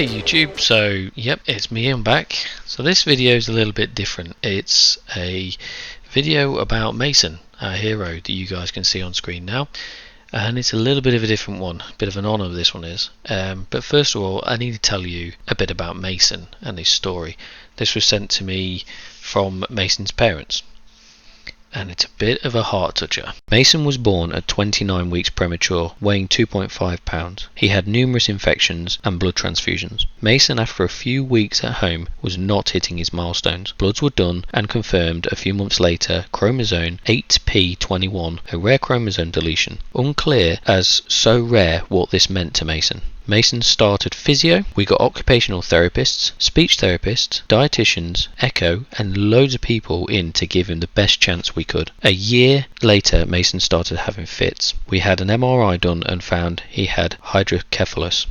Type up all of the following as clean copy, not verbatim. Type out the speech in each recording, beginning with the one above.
Hey YouTube, so yep, it's me, I'm back. So this video is a little bit different. It's a video about Mason, our hero that you guys can see on screen now. And it's a little bit of a different one, a bit of an honour this one is. But first of all, I need to tell you a bit about Mason and his story. This was sent to me from Mason's parents, and it's a bit of a heart toucher. Mason was born at 29 weeks premature, weighing 2.5 pounds. He had numerous infections and blood transfusions. Mason, after a few weeks at home, was not hitting his milestones. Bloods were done and confirmed a few months later chromosome 8p21, a rare chromosome deletion. Unclear as so rare what this meant to Mason. Mason started physio, we got occupational therapists, speech therapists, dietitians, echo, and loads of people in to give him the best chance we could. A year later, Mason started having fits. We had an MRI done and found he had hydrocephalus,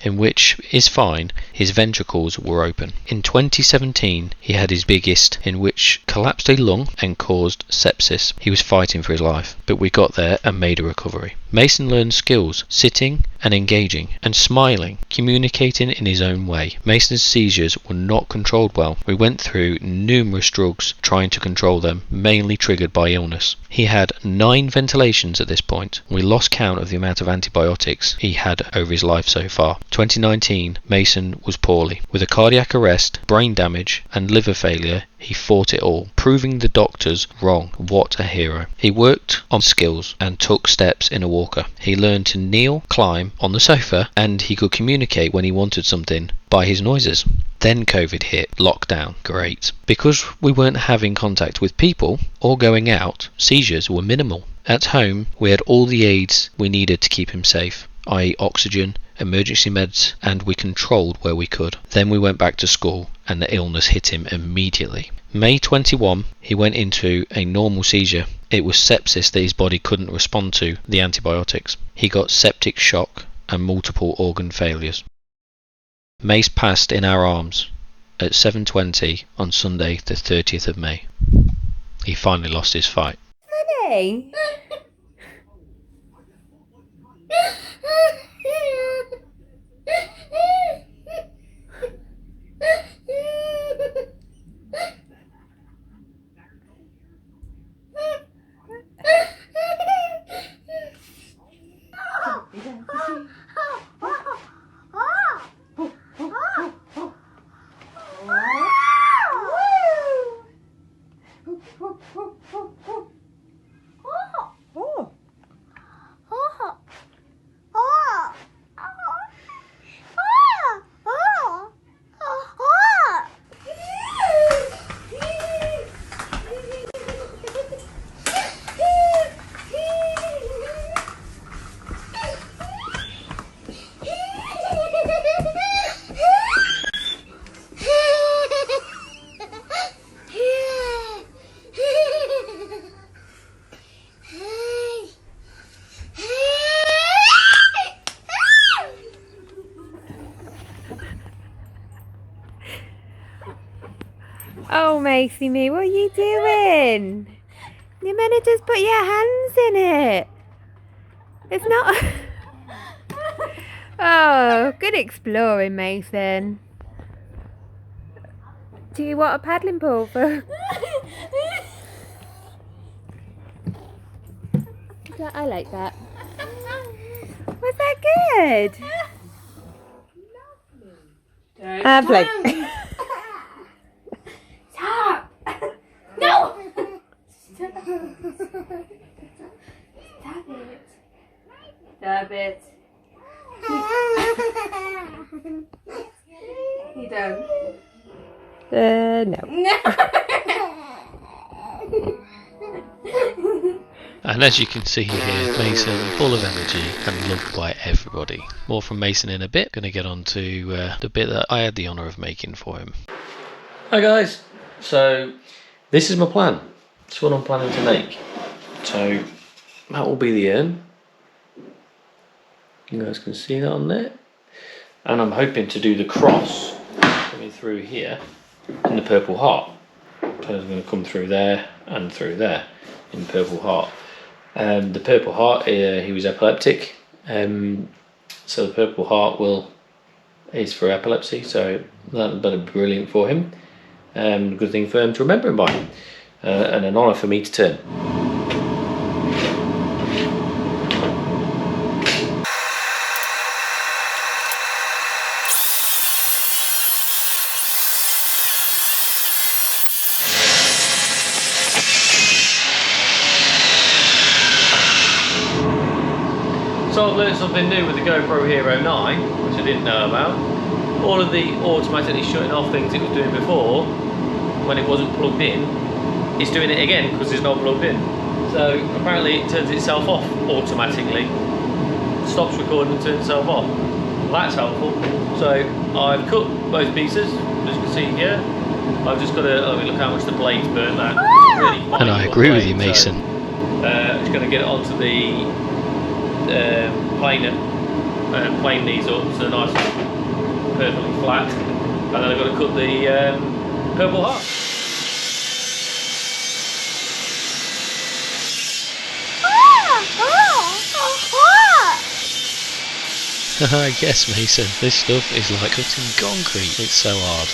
in which is fine, his ventricles were open. In 2017 he had his biggest, in which collapsed a lung and caused sepsis. He was fighting for his life, but we got there and made a recovery. Mason learned skills, sitting and engaging and smiling, communicating in his own way. Mason's seizures were not controlled well. We went through numerous drugs trying to control them, mainly triggered by illness. He had 9 ventilations at this point. We lost count of the amount of antibiotics he had over his life so far. 2019, Mason was poorly. With a cardiac arrest, brain damage and liver failure, he fought it all, proving the doctors wrong. What a hero. He worked on skills and took steps in a walker. He learned to kneel, climb on the sofa, and he could communicate when he wanted something by his noises. Then COVID hit, lockdown, great. Because we weren't having contact with people or going out, seizures were minimal. At home, we had all the aids we needed to keep him safe, i.e. oxygen, emergency meds, and we controlled where we could. Then we went back to school and the illness hit him immediately. May 21, he went into a normal seizure. It was sepsis that his body couldn't respond to the antibiotics. He got septic shock and multiple organ failures. Mace passed in our arms at 7:20 on Sunday the 30th of May. He finally lost his fight. Honey! Oh, Macy me, what are you doing? You're meant to just put your hands in it. It's not... Oh, good exploring, Mason. Do you want a paddling pool for... I like that. Was that good? Lovely. Stop! No! Stop it. Stop it. You done? No. And as you can see here, Mason full of energy and loved by everybody. More from Mason in a bit. Going to get on to the bit that I had the honour of making for him. Hi guys, so this is my plan. It's what I'm planning to make. So that will be the urn. You guys can see that on there. And I'm hoping to do the cross coming through here in the Purple Heart. So it's going to come through there and through there in Purple Heart. The Purple Heart, he was epileptic, so the Purple Heart will is for epilepsy, so that'd be brilliant for him. Good thing for him to remember him by, and an honour for me to turn. So I've learned something new with the GoPro Hero 9, which I didn't know about. All of the automatically shutting off things it was doing before, when it wasn't plugged in, it's doing it again because it's not plugged in. So apparently it turns itself off automatically, stops recording and turns itself off. Well, that's helpful. So I've cut both pieces, as you can see here. I've just got to, look how much the blades burn that. Really, and I agree with you, Mason. So, I'm just going to get it onto the planer, plane these up so they're nice and perfectly flat, and then I've got to cut the purple heart. Yes, Mason, this stuff is like cutting concrete, it's so hard.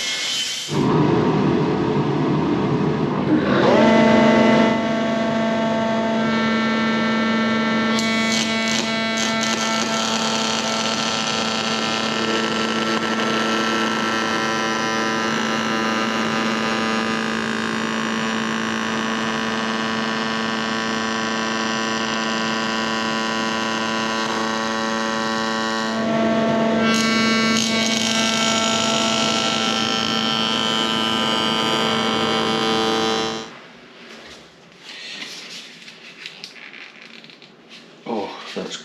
That's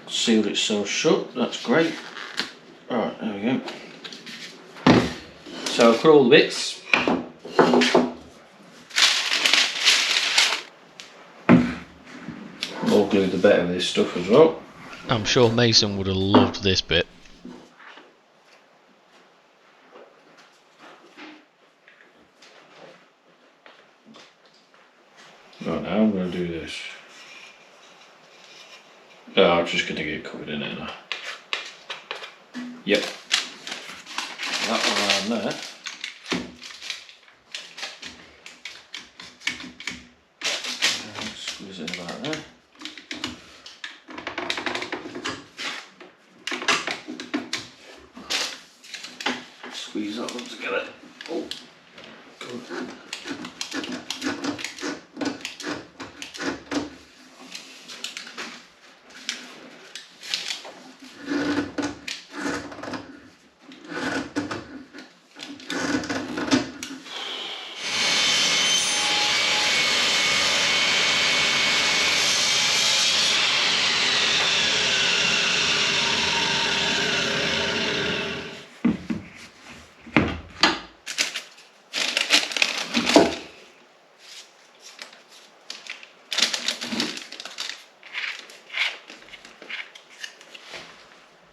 sealed itself shut, that's great. Alright, there we go. So I've cut all the bits. More glue the better with this stuff as well. I'm sure Mason would have loved this bit. Right, now I'm going to do this. Oh, I'm just going to get covered in it now. Yep. That one around there. Squeeze it about there. Squeeze that one together. Oh, good.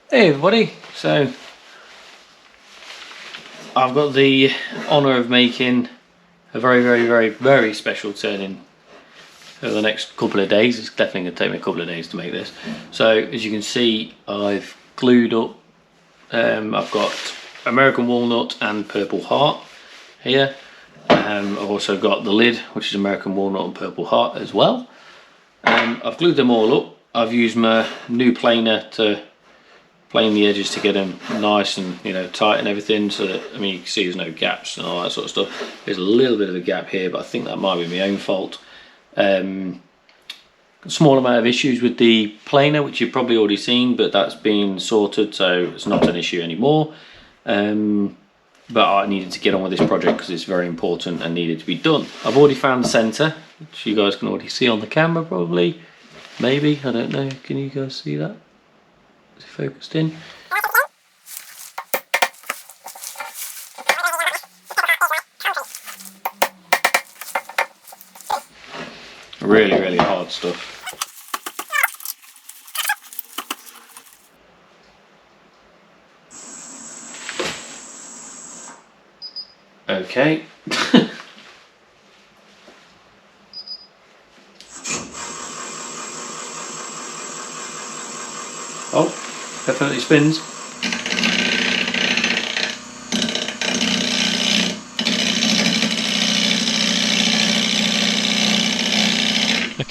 Hey everybody, so I've got the honour of making a very special turn-in over the next couple of days. It's definitely going to take me a couple of days to make this. So as you can see, I've glued up, I've got American walnut and purple heart here. I've also got the lid, which is American walnut and purple heart as well. I've glued them all up. I've used my new planer to plane the edges to get them nice and tight and everything, so that, I mean, you can see there's no gaps and all that sort of stuff. There's a little bit of a gap here, but I think that might be my own fault. A small amount of issues with the planer, which you've probably already seen, but that's been sorted, so it's not an issue anymore. But I needed to get on with this project because it's very important and needed to be done. I've already found the centre, which you guys can already see on the camera probably. Maybe, I don't know, can you guys see that? Is it focused in? Really hard stuff. Okay. Oh, definitely spins.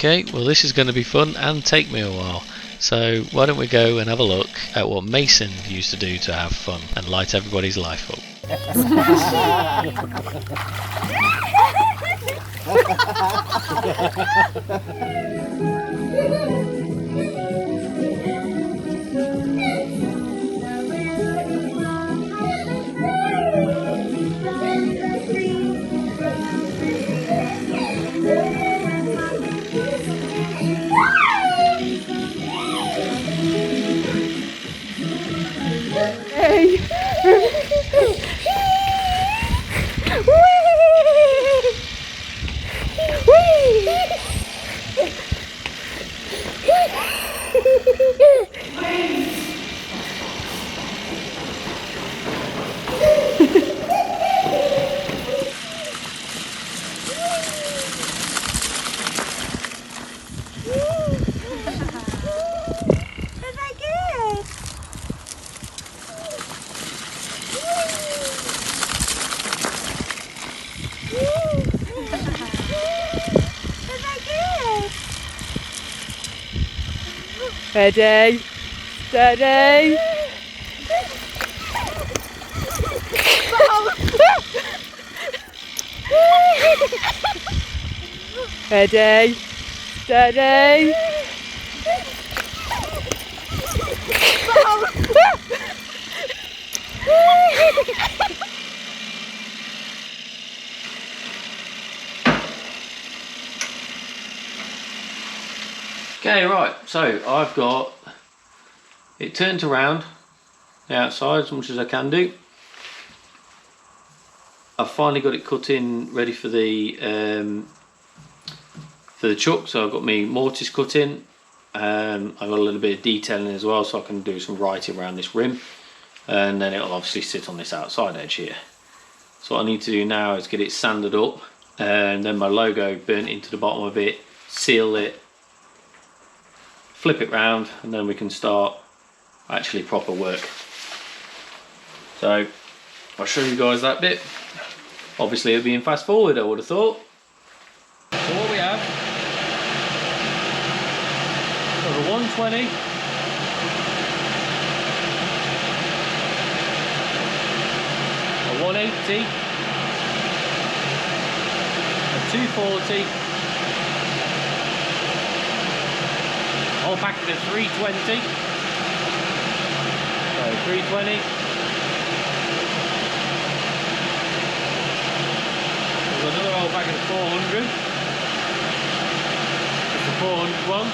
Okay, well this is going to be fun and take me a while. So why don't we go and have a look at what Mason used to do to have fun and light everybody's life up. Ready, steady. Ready, steady. Okay, right, so I've got it turned around the outside as much as I can do. I've finally got it cut in ready for the chuck, so I've got my mortise cut in. I've got a little bit of detailing as well, so I can do some writing around this rim, and then it'll obviously sit on this outside edge here. So what I need to do now is get it sanded up, and then my logo burnt into the bottom of it, seal it, flip it round, and then we can start actually proper work. So I'll show you guys that bit. Obviously it'll be in fast forward, I would have thought. So what we have, we've got a 120, a 180, a 240, whole packet of 320, so 320, we've got another whole packet of 400, it's the 400 one,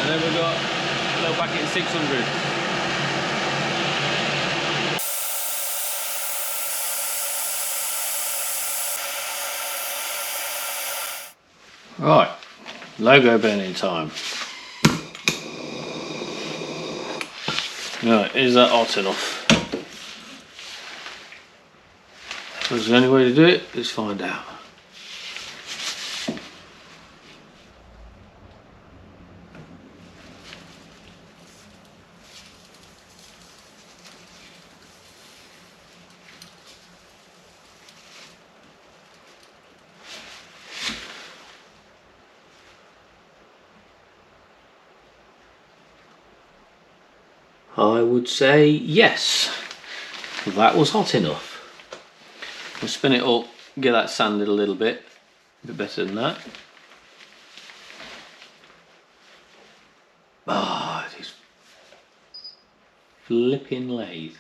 and then we've got a little packet of 600. Right, logo burning time. Right, is that hot enough? There's the only way to do it, let's find out. I would say yes, that was hot enough. We'll spin it up, get that sanded a little bit better than that. Ah, it is flipping lathe.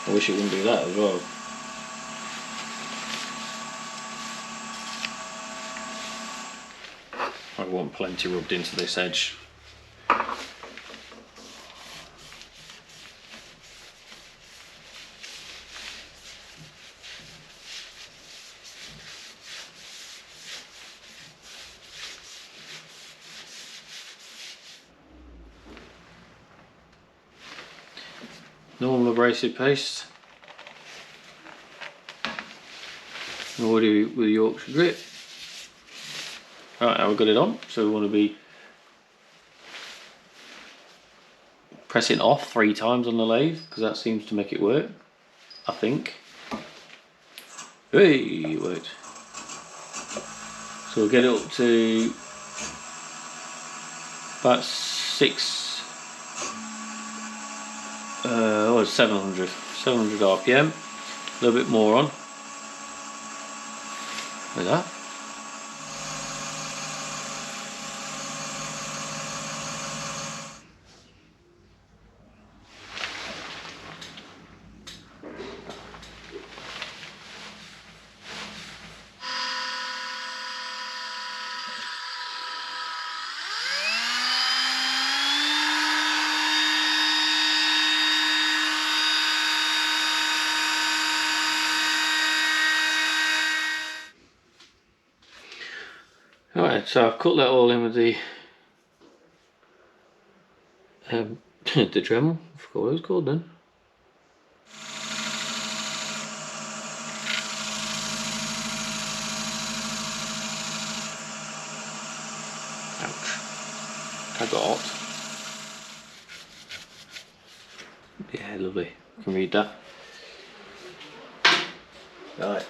I wish it wouldn't do that as well. I want plenty rubbed into this edge. Normal abrasive paste already with the Yorkshire grit. Right, now we've got it on, so we want to be pressing off 3 times on the lathe because that seems to make it work, I think. Hey, it worked. So we'll get it up to about 700 RPM, a little bit more on. Like that. Alright, so I've cut that all in with the the Dremel, I forgot what it was called then. Ouch. I got hot. Yeah, lovely. I can read that. Right.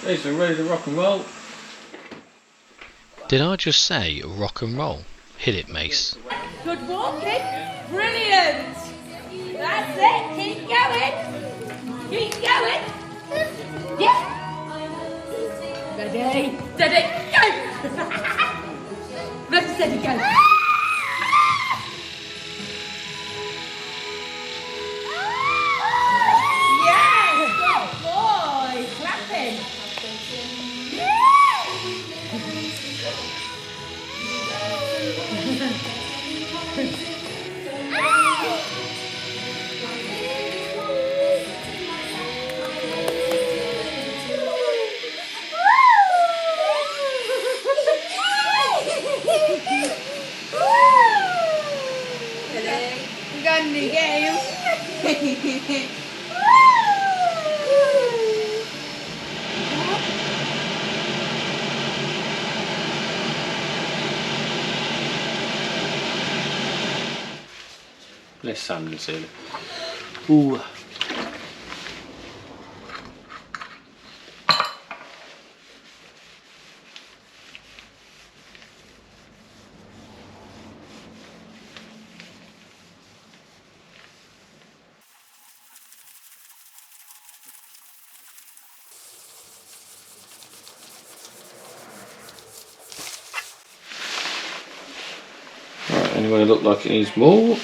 Okay, so ready to rock and roll. Did I just say rock and roll? Hit it, Mace. Good walking. Brilliant. That's it. Keep going. Keep going. Yeah. Ready. Steady. Go. Ready, steady, go. Yes. Good boy. Clapping. Gun the game. Let's sand and seal it. Ooh. Right, anyway, look like it needs more.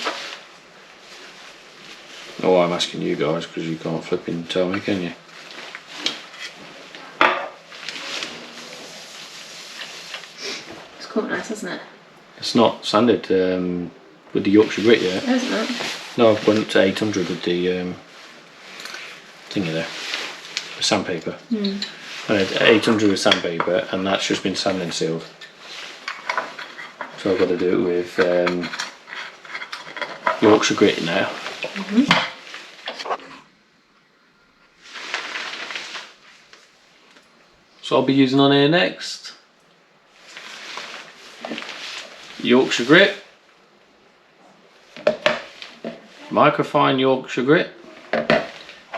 Oh, I'm asking you guys because you can't flipping tell me, can you? It's quite nice, isn't it? It's not sanded with the Yorkshire grit yet. Oh, isn't it? No, I went up to 800 with the thingy there, the sandpaper. And it's 800 with sandpaper, and that's just been sand and sealed. So I've got to do it with Yorkshire grit now. So I'll be using on here next Yorkshire grit, microfine Yorkshire grit,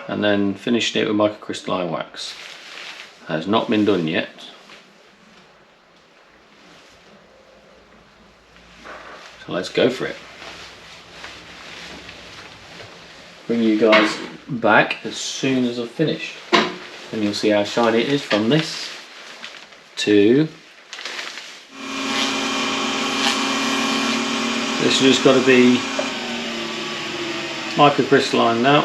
and then finishing it with microcrystalline wax. Has not been done yet. So let's go for it. Bring you guys back as soon as I've finished. And you'll see how shiny it is from this to this. Has just got to be microcrystalline now.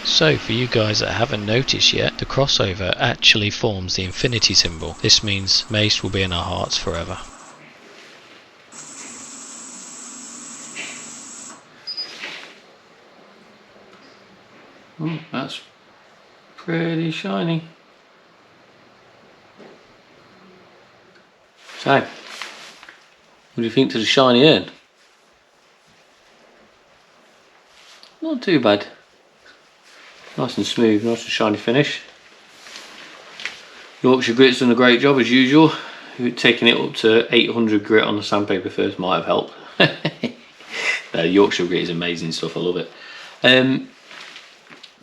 So for you guys that haven't noticed yet, the crossover actually forms the infinity symbol. This means Mace will be in our hearts forever. Oh, that's pretty shiny. So, what do you think to the shiny end? not too bad. Nice and smooth, nice and shiny finish. Yorkshire grit's done a great job as usual. Taking it up to 800 grit on the sandpaper first might have helped. No, Yorkshire grit is amazing stuff, I love it.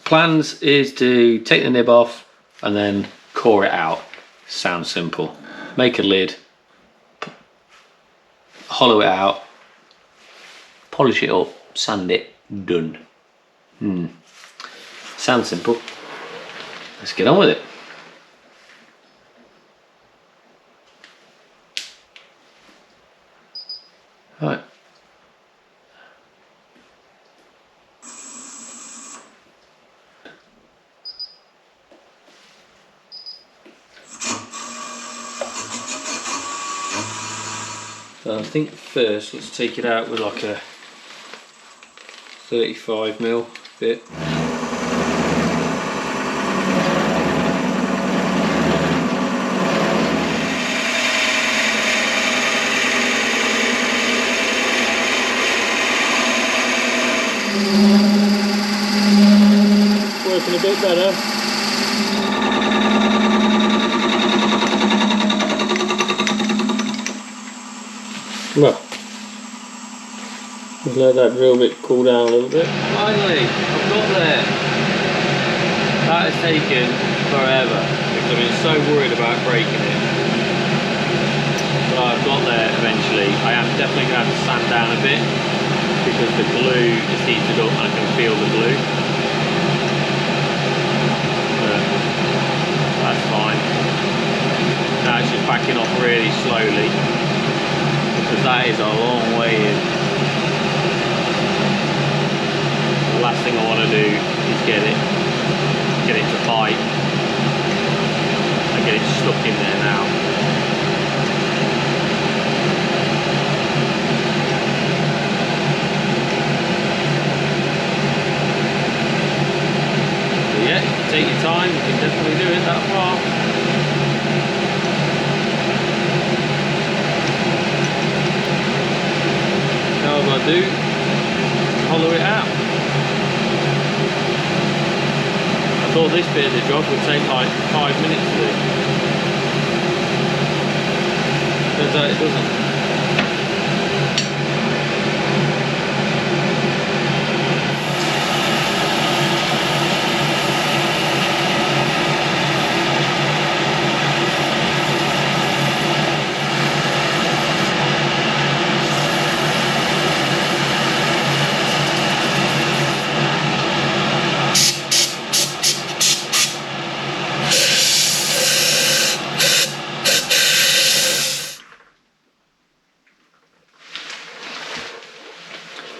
Plans is to take the nib off and then core it out. Sounds simple. Make a lid, hollow it out, polish it up, sand it, done. Sounds simple. Let's get on with it. Right. So I think first let's take it out with like a 35mm bit. Working a bit better. Well, just let that drill bit cool down a little bit. Finally, I've got there. That has taken forever because I've been so worried about breaking it. But I've got there eventually. I am definitely going to have to sand down a bit because the glue is heated up and I can feel the glue. But that's fine. Now it's just backing off really slowly. Because that is a long way in. The last thing I want to do is get it to bite and get it stuck in there now. So yeah, take your time, you can definitely do it that far. Now what I do, hollow it out. I thought this bit of the job would take like 5 minutes to do. Turns out it doesn't.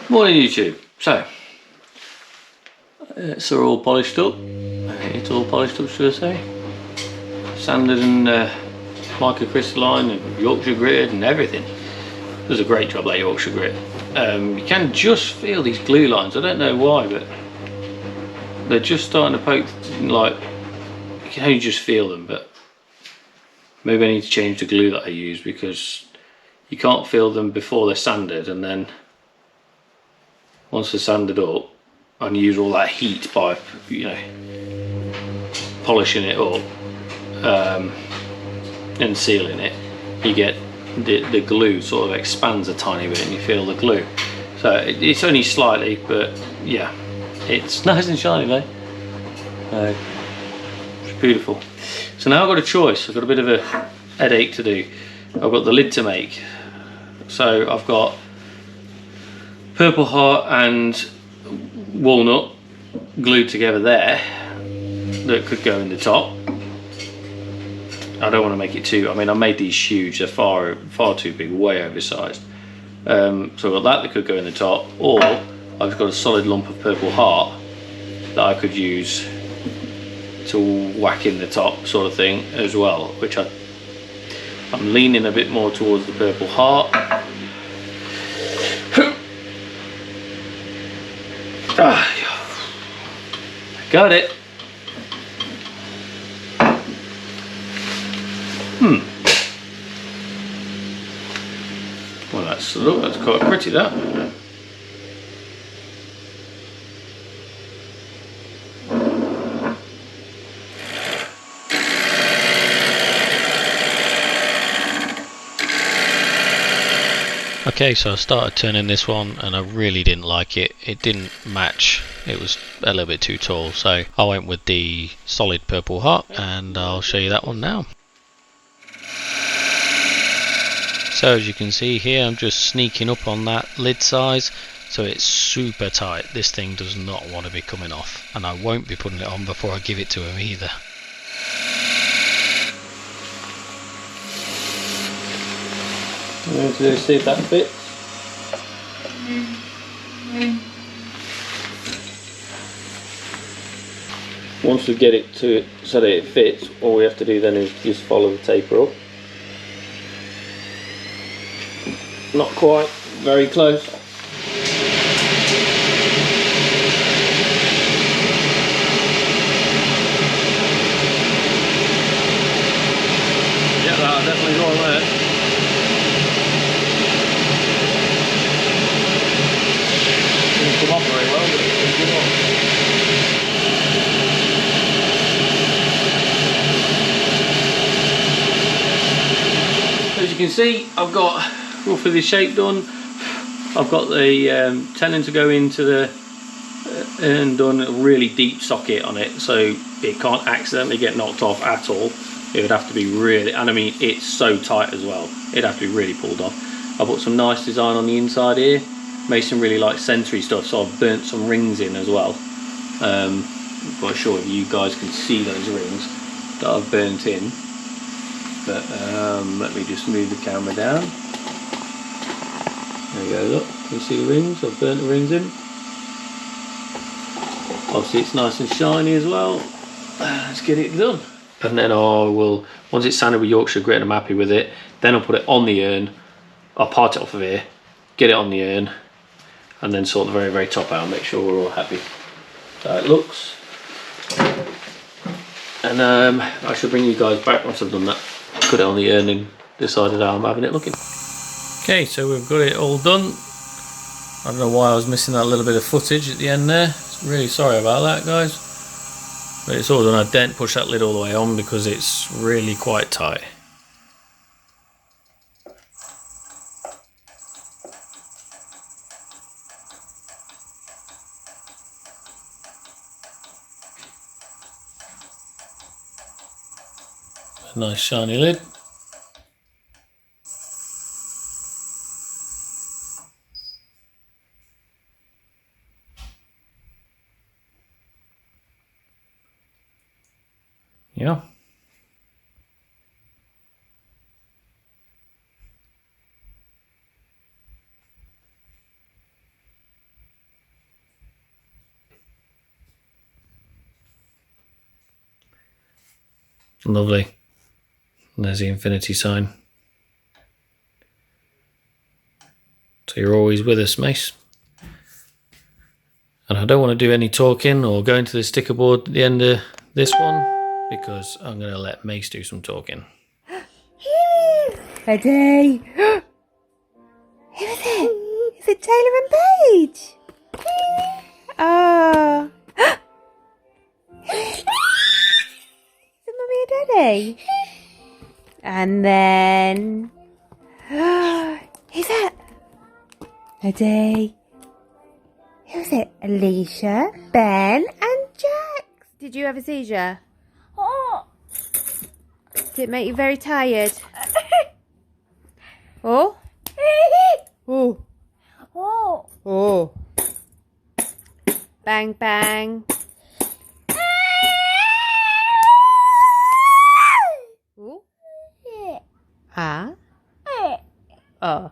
Morning YouTube. So it's all polished up. It's all polished up, should I say? Sanded and microcrystalline and Yorkshire grit and everything. Does a great job, that Yorkshire grit. You can just feel these glue lines. I don't know why, but they're just starting to poke. Like you can only just feel them. But maybe I need to change the glue that I use because you can't feel them before they're sanded, and then once they're sanded up and use all that heat by, you know, polishing it up and sealing it, you get the glue sort of expands a tiny bit and you feel the glue. So it's only slightly, but yeah, it's nice and shiny though. It's beautiful. So now I've got a choice. I've got a bit of a headache to do. I've got the lid to make. So I've got Purple Heart and walnut glued together there that could go in the top. I don't want to make it too, I mean I made these huge, they're far too big, way oversized. So I've got that could go in the top, or I've got a solid lump of Purple Heart that I could use to whack in the top sort of thing as well, which I'm leaning a bit more towards the Purple Heart. Got it. Well, that's quite pretty, that. Okay, so I started turning this one and I really didn't like it. It didn't match. It was a little bit too tall, so I went with the solid purple heart and I'll show you that one now. So as you can see here, I'm just sneaking up on that lid size, so it's super tight. This thing does not want to be coming off, and I won't be putting it on before I give it to him either. I'm going to see if that fits. Once we get it to so that it fits, all we have to do then is just follow the taper up. Not quite, very close. Yeah, that'll definitely go on there. Didn't come off very well, but it's good on. As you can see, I've got roughly the shape done. I've got the tenon to go into the and done a really deep socket on it, so it can't accidentally get knocked off at all. It would have to be really, and I mean it's so tight as well, it'd have to be really pulled off. I put some nice design on the inside here. Mason really likes century stuff, so I've burnt some rings in as well. I'm not sure if you guys can see those rings that I've burnt in, but let me just move the camera down. There you go, look, you can see the rings, I've burnt the rings in. Obviously it's nice and shiny as well. Let's get it done. And then I will, once it's sanded with Yorkshire grit and I'm happy with it, then I'll put it on the urn. I'll part it off of here, get it on the urn, and then sort the very, very top out and make sure we're all happy. So it looks. And I should bring you guys back once I've done that. Put it on the urn and decided how I'm having it looking. Okay, so we've got it all done. I don't know why I was missing that little bit of footage at the end there. Really sorry about that, guys. But it's all done. I didn't push that lid all the way on because it's really quite tight. A nice shiny lid. Yeah. Lovely. And there's the infinity sign. So you're always with us, Mace. And I don't want to do any talking or go into the sticker board at the end of this one because I'm going to let Mace do some talking. Ready? Who is it? Is it Taylor and Paige? Oh. Is it Mummy and Daddy? And then... who's that? Ready? Who's it? Alicia, Ben and Jax. Did you have a seizure? Oh. Did it make you very tired? Oh? Oh. Oh. Oh. Bang, bang. Ooh. Huh? Oh.